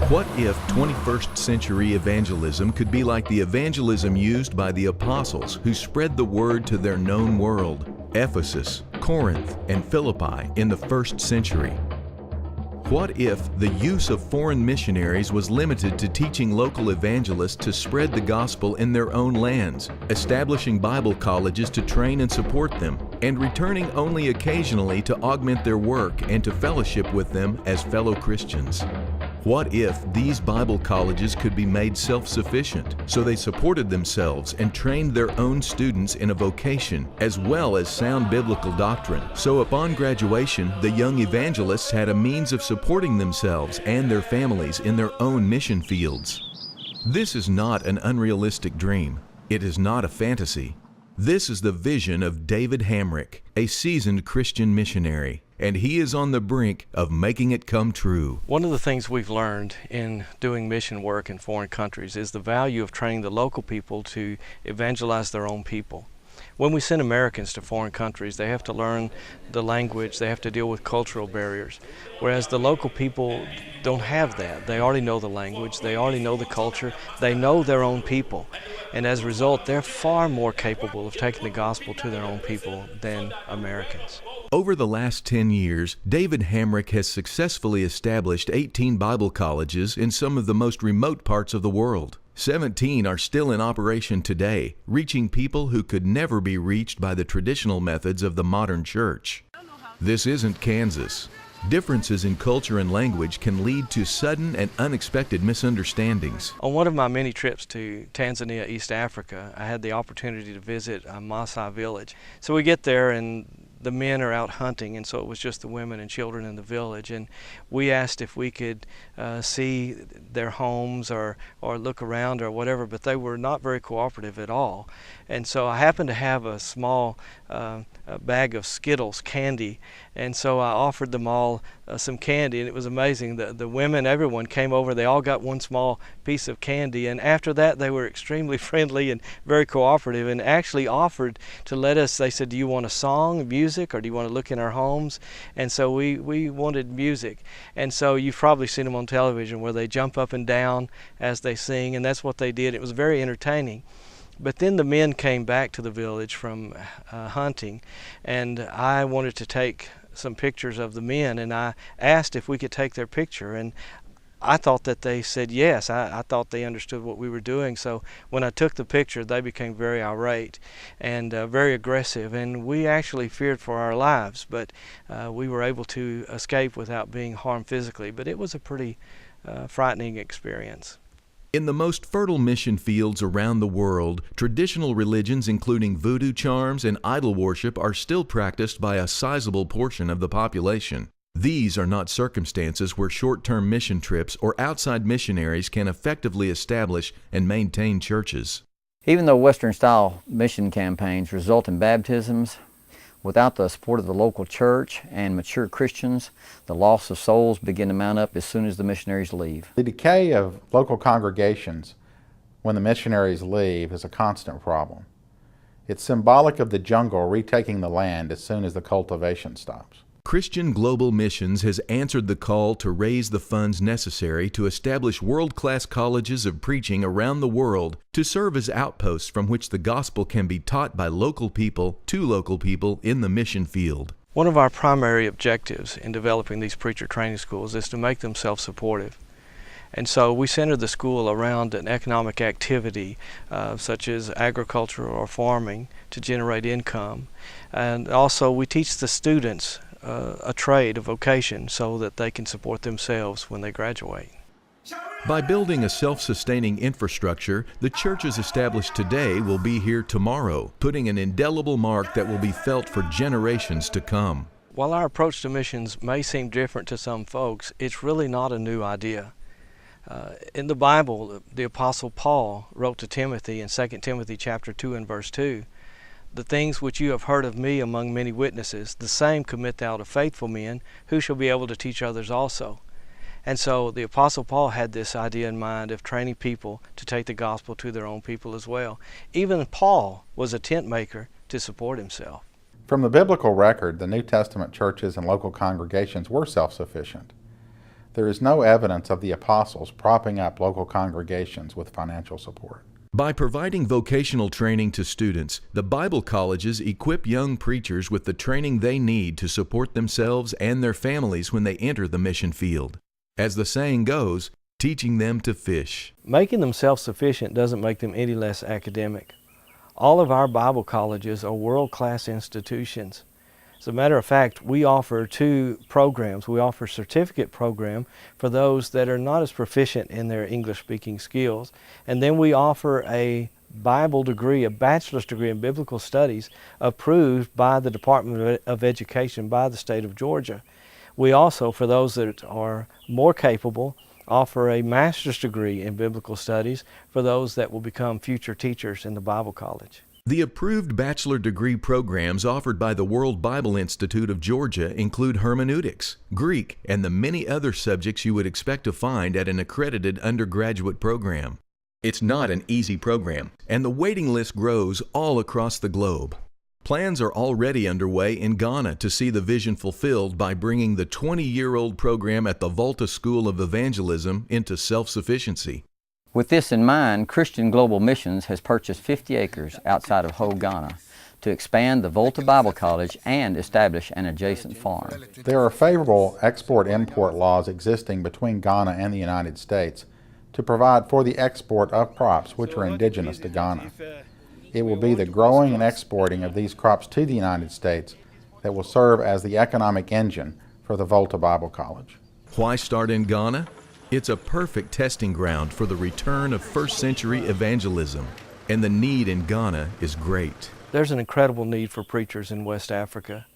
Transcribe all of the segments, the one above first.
What if 21st century evangelism could be like the evangelism used by the apostles who spread the word to their known world, Ephesus, Corinth, and Philippi in the first century? What if the use of foreign missionaries was limited to teaching local evangelists to spread the gospel in their own lands, establishing Bible colleges to train and support them, and returning only occasionally to augment their work and to fellowship with them as fellow Christians? What if these Bible colleges could be made self-sufficient, so they supported themselves and trained their own students in a vocation as well as sound biblical doctrine, so upon graduation the young evangelists had a means of supporting themselves and their families in their own mission fields? This is not an unrealistic dream. It is not a fantasy. This is the vision of David Hamrick, a seasoned Christian missionary, and he is on the brink of making it come true. One of the things we've learned in doing mission work in foreign countries is the value of training the local people to evangelize their own people. When we send Americans to foreign countries, they have to learn the language, they have to deal with cultural barriers, whereas the local people don't have that. They already know the language, they already know the culture, they know their own people, and as a result, they're far more capable of taking the gospel to their own people than Americans. Over the last 10 years, David Hamrick has successfully established 18 Bible colleges in some of the most remote parts of the world. 17 are still in operation today, reaching people who could never be reached by the traditional methods of the modern church. This isn't Kansas. Differences in culture and language can lead to sudden and unexpected misunderstandings. On one of my many trips to Tanzania, East Africa, I had the opportunity to visit a Maasai village. So we get there and the men are out hunting, and so it was just the women and children in the village, and we asked if we could see their homes or look around or whatever, but they were not very cooperative at all. And so I happened to have a small bag of Skittles candy, and so I offered them all some candy, and it was amazing. The women, everyone came over, they all got one small piece of candy, and after that they were extremely friendly and very cooperative, and actually offered to let us. They said, do you want a song, music, or do you want to look in our homes? And so we wanted music, and so you've probably seen them on television where they jump up and down as they sing, and that's what they did. It was very entertaining. But then the men came back to the village from hunting, and I wanted to take some pictures of the men, and I asked if we could take their picture, and I thought that they said yes. I thought they understood what we were doing. So when I took the picture, they became very irate and very aggressive, and we actually feared for our lives, but we were able to escape without being harmed physically. But it was a pretty frightening experience. In the most fertile mission fields around the world, traditional religions including voodoo charms and idol worship are still practiced by a sizable portion of the population. These are not circumstances where short-term mission trips or outside missionaries can effectively establish and maintain churches. Even though Western-style mission campaigns result in baptisms, without the support of the local church and mature Christians, the loss of souls begin to mount up as soon as the missionaries leave. The decay of local congregations when the missionaries leave is a constant problem. It's symbolic of the jungle retaking the land as soon as the cultivation stops. Christian Global Missions has answered the call to raise the funds necessary to establish world-class colleges of preaching around the world to serve as outposts from which the gospel can be taught by local people to local people in the mission field. One of our primary objectives in developing these preacher training schools is to make them self-supportive. And so we center the school around an economic activity such as agriculture or farming to generate income. And also we teach the students a trade, a vocation, so that they can support themselves when they graduate. By building a self-sustaining infrastructure, the churches established today will be here tomorrow, putting an indelible mark that will be felt for generations to come. While our approach to missions may seem different to some folks, it's really not a new idea. In the Bible, the Apostle Paul wrote to Timothy in 2 Timothy chapter 2 and verse 2, "The things which you have heard of me among many witnesses, the same commit thou to faithful men, who shall be able to teach others also." And so the Apostle Paul had this idea in mind of training people to take the gospel to their own people as well. Even Paul was a tent maker to support himself. From the biblical record, the New Testament churches and local congregations were self-sufficient. There is no evidence of the apostles propping up local congregations with financial support. By providing vocational training to students, the Bible colleges equip young preachers with the training they need to support themselves and their families when they enter the mission field. As the saying goes, teaching them to fish. Making them self-sufficient doesn't make them any less academic. All of our Bible colleges are world-class institutions. As a matter of fact, we offer 2 programs. We offer a certificate program for those that are not as proficient in their English-speaking skills. And then we offer a Bible degree, a bachelor's degree in biblical studies approved by the Department of Education by the state of Georgia. We also, for those that are more capable, offer a master's degree in biblical studies for those that will become future teachers in the Bible college. The approved bachelor degree programs offered by the World Bible Institute of Georgia include hermeneutics, Greek, and the many other subjects you would expect to find at an accredited undergraduate program. It's not an easy program, and the waiting list grows all across the globe. Plans are already underway in Ghana to see the vision fulfilled by bringing the 20-year-old program at the Volta School of Evangelism into self-sufficiency. With this in mind, Christian Global Missions has purchased 50 acres outside of Ho, Ghana to expand the Volta Bible College and establish an adjacent farm. There are favorable export-import laws existing between Ghana and the United States to provide for the export of crops which are indigenous to Ghana. It will be the growing and exporting of these crops to the United States that will serve as the economic engine for the Volta Bible College. Why start in Ghana? It's a perfect testing ground for the return of first-century evangelism, and the need in Ghana is great. There's an incredible need for preachers in West Africa.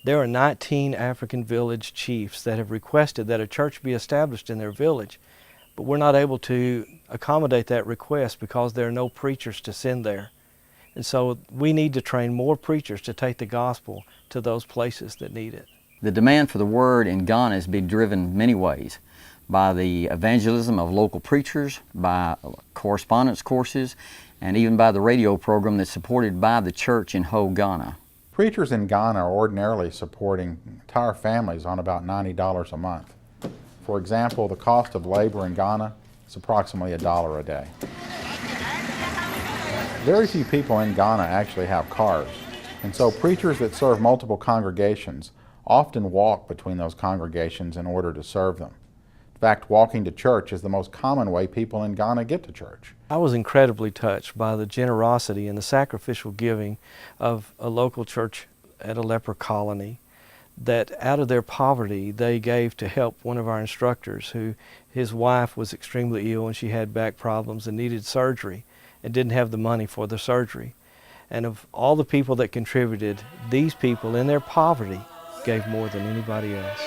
There are 19 African village chiefs that have requested that a church be established in their village, but we're not able to accommodate that request because there are no preachers to send there. And so we need to train more preachers to take the gospel to those places that need it. The demand for the Word in Ghana is being driven many ways, by the evangelism of local preachers, by correspondence courses, and even by the radio program that's supported by the church in Ho, Ghana. Preachers in Ghana are ordinarily supporting entire families on about $90 a month. For example, the cost of labor in Ghana is approximately $1 a day. Very few people in Ghana actually have cars, and so preachers that serve multiple congregations often walk between those congregations in order to serve them. In fact, walking to church is the most common way people in Ghana get to church. I was incredibly touched by the generosity and the sacrificial giving of a local church at a leper colony, that out of their poverty they gave to help one of our instructors who, his wife was extremely ill and she had back problems and needed surgery and didn't have the money for the surgery. And of all the people that contributed, these people in their poverty gave more than anybody else.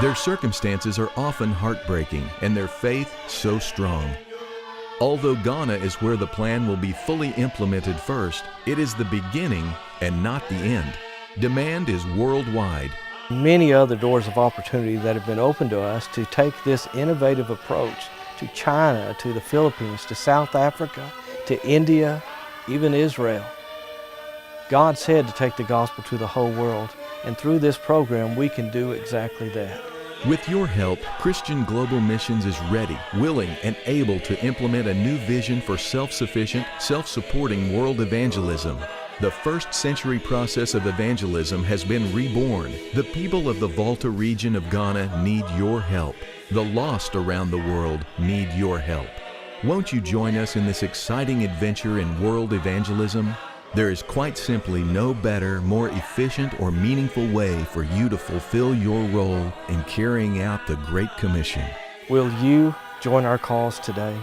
Their circumstances are often heartbreaking and their faith so strong. Although Ghana is where the plan will be fully implemented first, it is the beginning and not the end. Demand is worldwide. Many other doors of opportunity that have been opened to us to take this innovative approach to China, to the Philippines, to South Africa, to India, even Israel. God said to take the gospel to the whole world, and through this program we can do exactly that. With your help, Christian Global Missions is ready, willing, and able to implement a new vision for self-sufficient, self-supporting world evangelism. The first-century process of evangelism has been reborn. The people of the Volta region of Ghana need your help. The lost around the world need your help. Won't you join us in this exciting adventure in world evangelism? There is quite simply no better, more efficient, or meaningful way for you to fulfill your role in carrying out the Great Commission. Will you join our cause today?